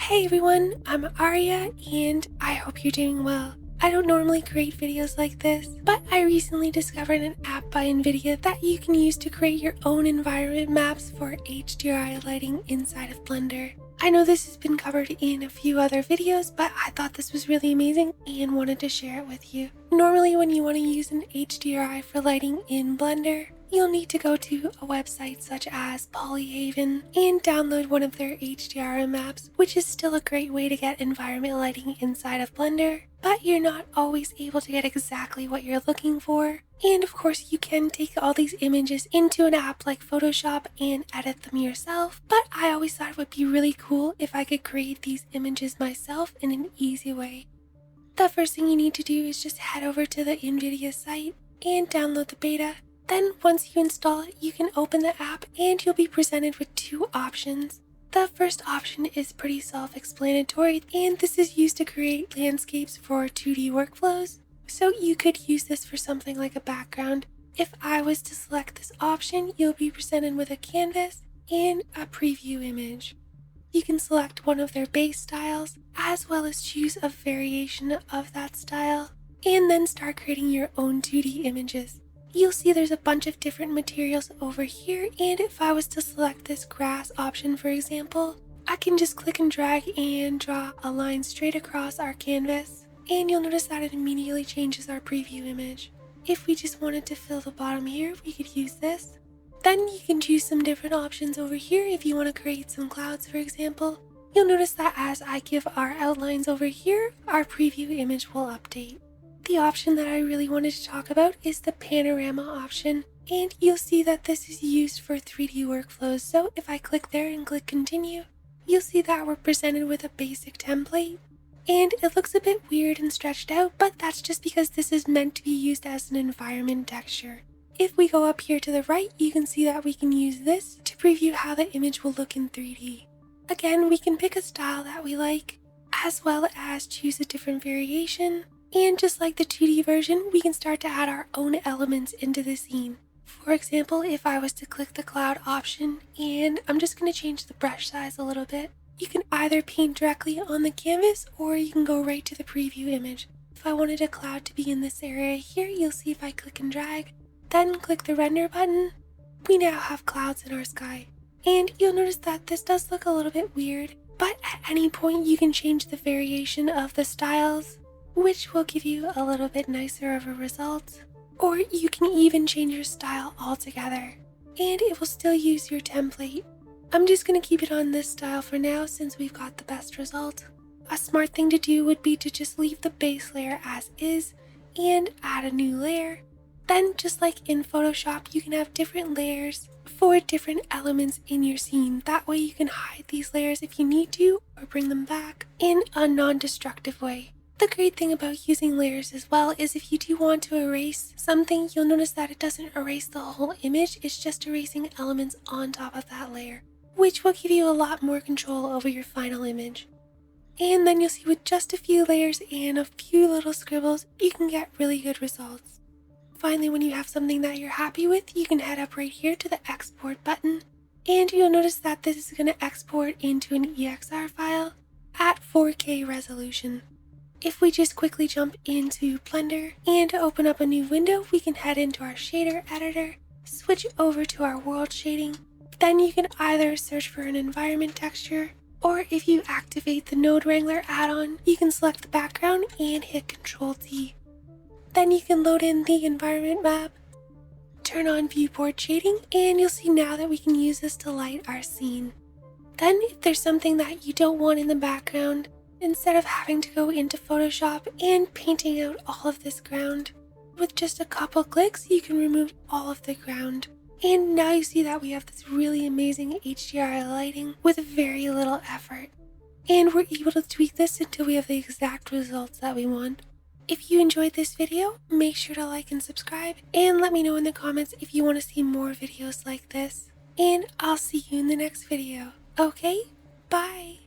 Hey everyone, I'm Arya and I hope you're doing well. I don't normally create videos like this, but I recently discovered an app by NVIDIA that you can use to create your own environment maps for HDRI lighting inside of Blender. I know this has been covered in a few other videos, but I thought this was really amazing and wanted to share it with you. Normally when you want to use an HDRI for lighting in Blender, you'll need to go to a website such as Polyhaven and download one of their HDRI maps, which is still a great way to get environment lighting inside of Blender, but you're not always able to get exactly what you're looking for. And of course you can take all these images into an app like Photoshop and edit them yourself, but I always thought it would be really cool if I could create these images myself in an easy way. The first thing you need to do is just head over to the NVIDIA site and download the beta. Then once you install it, you can open the app and you'll be presented with two options. The first option is pretty self-explanatory, and this is used to create landscapes for 2D workflows. So you could use this for something like a background. If I was to select this option, you'll be presented with a canvas and a preview image. You can select one of their base styles, as well as choose a variation of that style, and then start creating your own 2D images. You'll see there's a bunch of different materials over here, and if I was to select this grass option for example, I can just click and drag and draw a line straight across our canvas, and you'll notice that it immediately changes our preview image. If we just wanted to fill the bottom here, we could use this. Then you can choose some different options over here if you want to create some clouds for example. You'll notice that as I give our outlines over here, our preview image will update. The option that I really wanted to talk about is the panorama option, and you'll see that this is used for 3D workflows. So if I click there and click continue, you'll see that we're presented with a basic template, and it looks a bit weird and stretched out, but that's just because this is meant to be used as an environment texture. If we go up here to the right, you can see that we can use this to preview how the image will look in 3D. Again, we can pick a style that we like, as well as choose a different variation. And just like the 2D version, we can start to add our own elements into the scene. For example, if I was to click the cloud option, and I'm just going to change the brush size a little bit, you can either paint directly on the canvas or you can go right to the preview image. If I wanted a cloud to be in this area here, you'll see if I click and drag, then click the render button, we now have clouds in our sky. And you'll notice that this does look a little bit weird, but at any point you can change the variation of the styles, which will give you a little bit nicer of a result. Or you can even change your style altogether, and it will still use your template. I'm just going to keep it on this style for now since we've got the best result. A smart thing to do would be to just leave the base layer as is and add a new layer. Then just like in Photoshop, you can have different layers for different elements in your scene. That way you can hide these layers if you need to or bring them back in a non-destructive way. The great thing about using layers as well is if you do want to erase something, you'll notice that it doesn't erase the whole image, it's just erasing elements on top of that layer, which will give you a lot more control over your final image. And then you'll see with just a few layers and a few little scribbles, you can get really good results. Finally, when you have something that you're happy with, you can head up right here to the export button, and you'll notice that this is going to export into an EXR file at 4K resolution. If we just quickly jump into Blender and open up a new window, we can head into our shader editor, switch over to our world shading. Then you can either search for an environment texture, or if you activate the Node Wrangler add-on, you can select the background and hit Ctrl-T. Then you can load in the environment map, turn on viewport shading, and you'll see now that we can use this to light our scene. Then if there's something that you don't want in the background, instead of having to go into Photoshop and painting out all of this ground, with just a couple clicks you can remove all of the ground. And now you see that we have this really amazing HDRI lighting with very little effort. And we're able to tweak this until we have the exact results that we want. If you enjoyed this video, make sure to like and subscribe, and let me know in the comments if you want to see more videos like this. And I'll see you in the next video. Okay? Bye!